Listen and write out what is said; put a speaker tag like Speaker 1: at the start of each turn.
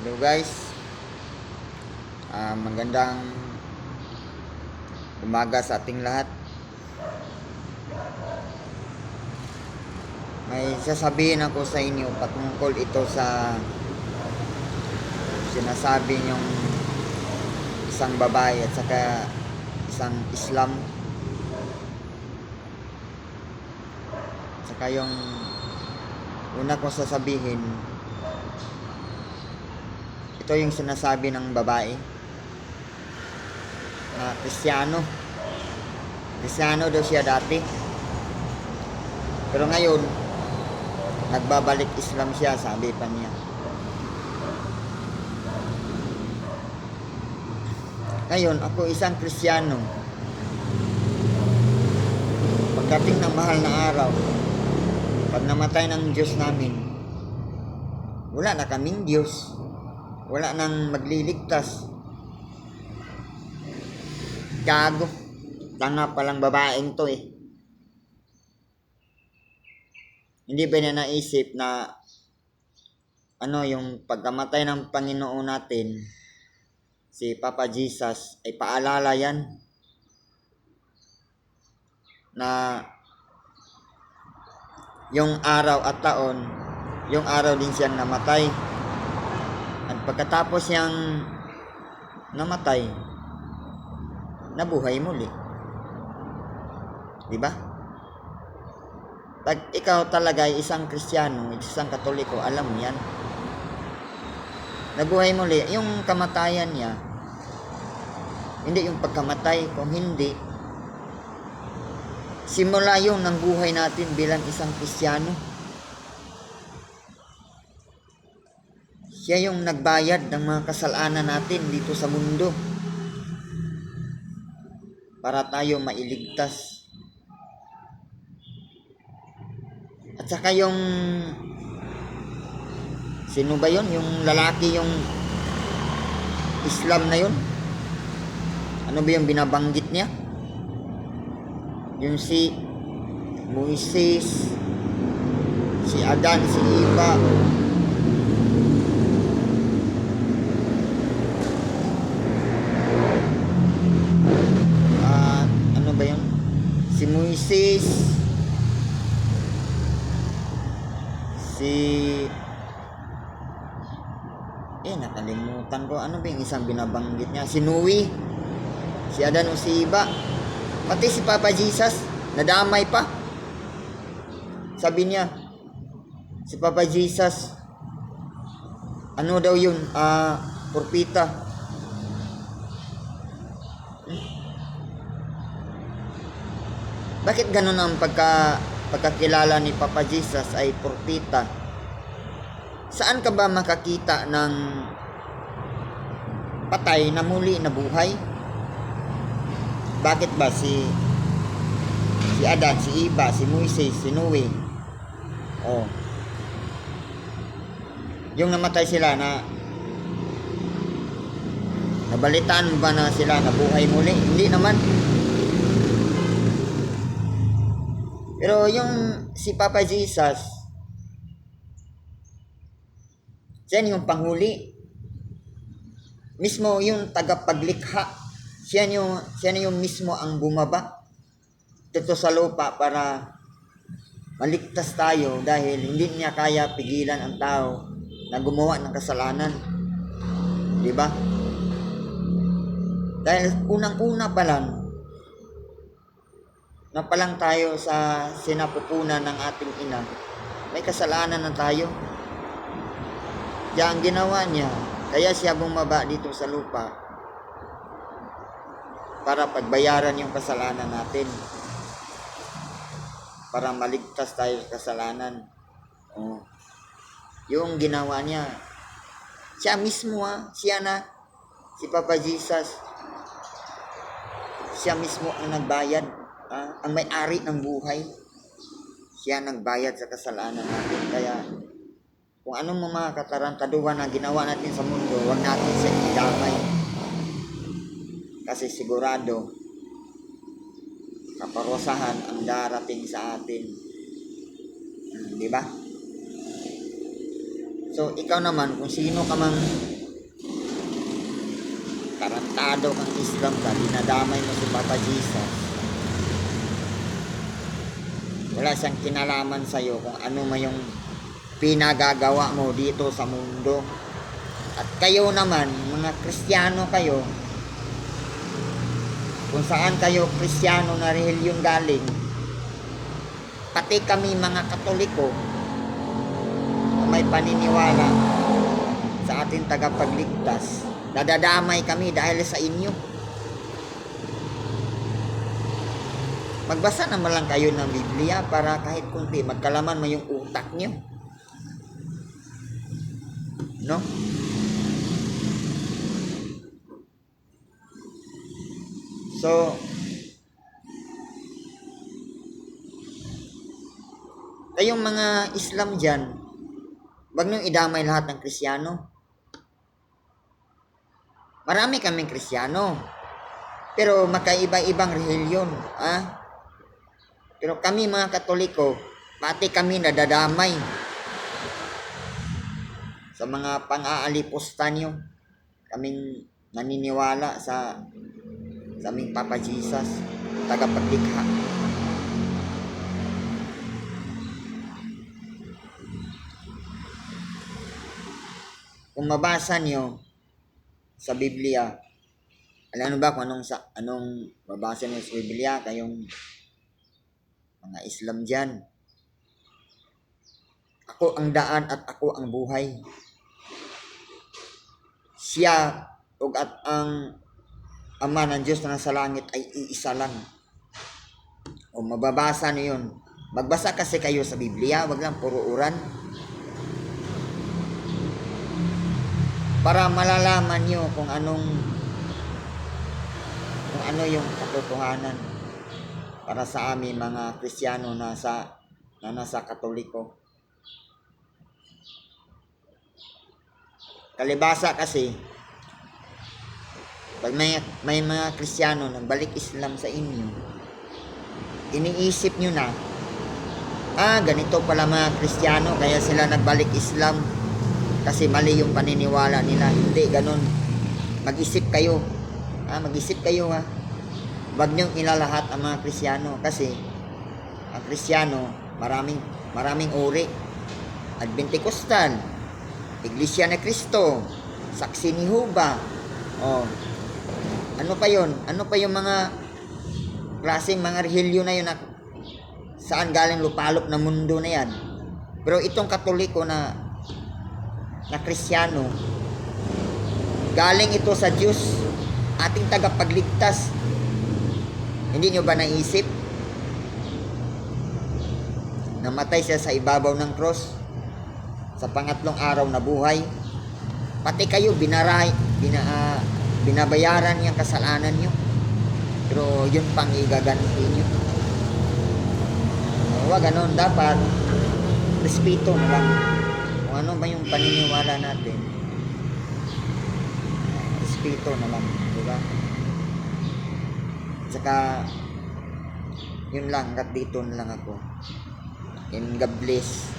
Speaker 1: Hello guys, magandang umaga sa ating lahat. May sasabihin ako sa inyo patungkol ito sa sinasabi niyong isang babae at saka isang Islam. Saka yung una kong sasabihin, ito yung sinasabi ng babae na Kristiyano daw siya dati. Pero ngayon, nagbabalik Islam siya, sabi pa niya. Ngayon, ako isang Kristiyano. Pagdating ng mahal na araw, pag namatay ng Diyos namin, wala na kaming Diyos. Wala nang magliligtas. Gago. Tanga palang babaeng to eh. Hindi ba niya naisip na yung pagkamatay ng Panginoon natin, si Papa Jesus, ay paalala yan na yung araw at taon, yung araw din siyang namatay. At pagkatapos niyang namatay, nabuhay muli. Diba? Pag ikaw talaga ay isang Kristiyano, isang Katoliko, alam mo yan. Nabuhay muli. Yung kamatayan niya, hindi yung pagkamatay. Kung hindi, simula yung ng buhay natin bilang isang Kristiyano. Siya yung nagbayad ng mga kasalanan natin dito sa mundo para tayo mailigtas. At saka yung sino ba yun? Yung lalaki, yung Islam na yun? Ano ba yung binabanggit niya? Yung si Moises, si Adan, si Eva. Si Moises, nakalimutan ko, ano ba yung isang binabanggit niya? Si Noe, si Adan o si Eva, pati si Papa Jesus, nadamay pa. Sabi niya, si Papa Jesus, ano daw yun, propeta. Bakit ganun ang pagkakilala ni Papa Jesus ay propeta? Saan ka ba makakita ng patay na muli na buhay? Bakit ba si Adan, si Eva, si Moises, si Noe, yung namatay sila na nabalitaan ba na sila na buhay muli? Hindi naman. Pero yung si Papa Jesus, siya yung panghuli. Mismo yung tagapaglikha. Siya yung mismo ang bumaba dito sa lupa para maligtas tayo dahil hindi niya kaya pigilan ang tao na gumawa ng kasalanan. Diba? Dahil unang-una pa lang, na palang tayo sa sinapupunan ng ating ina, may kasalanan na tayo. Kaya ang ginawa niya, kaya siya bumaba dito sa lupa para pagbayaran yung kasalanan natin, para maligtas tayo sa kasalanan. Yung ginawa niya, siya mismo si Papa Jesus, siya mismo ang nagbayad. Ang may-ari ng buhay, siya nagbayad sa kasalanan natin. Kaya kung anong mga katarantaduhan na ginawa natin sa mundo, huwag natin siya idamay, kasi sigurado kaparusahan ang darating sa atin. Diba? So, ikaw naman, kung sino ka mang tarantado kang Islam ka, dinadamay mo si Papa Jesus, wala siyang kinalaman sa'yo kung ano man yung pinagagawa mo dito sa mundo. At kayo naman, mga Kristiyano kayo, kung saan kayo Kristiyano na relihiyon galing, pati kami mga Katoliko na may paniniwala sa ating tagapagligtas, nadadamay kami dahil sa inyo. Magbasa naman lang kayo ng Biblia para kahit kunti magkalaman mo yung utak nyo, no? So, kayong mga Islam dyan, wag nyo idamay lahat ng Kristiyano. Marami kaming Kristiyano, pero magkaiba-ibang relihiyon. Pero kami mga Katoliko, pati kami nadadamay sa mga pang-aalipusta nyo. Kaming naniniwala sa aming Papa Jesus, tagapaglikha. Kung mabasa nyo sa Biblia, alam ba kung anong mabasa nyo sa Biblia, kayong mga Islam dyan? Ako ang daan at ako ang buhay. Siya at ang Ama ng Diyos na nasa langit ay iisa lang. O mababasa nyo yun. Magbasa kasi kayo sa Biblia, wag lang puro uran. Para malalaman nyo kung ano yung katotohanan para sa amin mga Kristiyano na nasa Katoliko. Kalibasa kasi, pag may mga Kristiyano nagbalik Islam sa inyo, iniisip nyo na, ganito pala mga Kristiyano, kaya sila nagbalik Islam kasi mali yung paniniwala nila. Hindi, ganun. Mag-isip kayo. Mag-isip kayo ha. Wag niyong ilalahat ang mga Kristiyano kasi ang Kristiyano, maraming uri. Adventikostal, Iglesia ni Cristo, Saksi ni Jehovah. Ano pa yun? Ano pa yung mga klaseng mga relihiyon na yun na saan galing lupalop na mundo na yan? Pero itong Katoliko na Kristiyano, galing ito sa Diyos, ating tagapagligtas. Hindi nyo ba naisip? Namatay siya sa ibabaw ng cross, sa pangatlong araw na buhay. Pati kayo binabayaran niyang kasalanan niyo, pero yun pang igaganti niyo. Huwag ganon, dapat respeto na lang kung ano ba yung paniniwala natin. Respeto na lang, di ba? Tsaka yun lang, hanggat dito na lang ako. And God bless.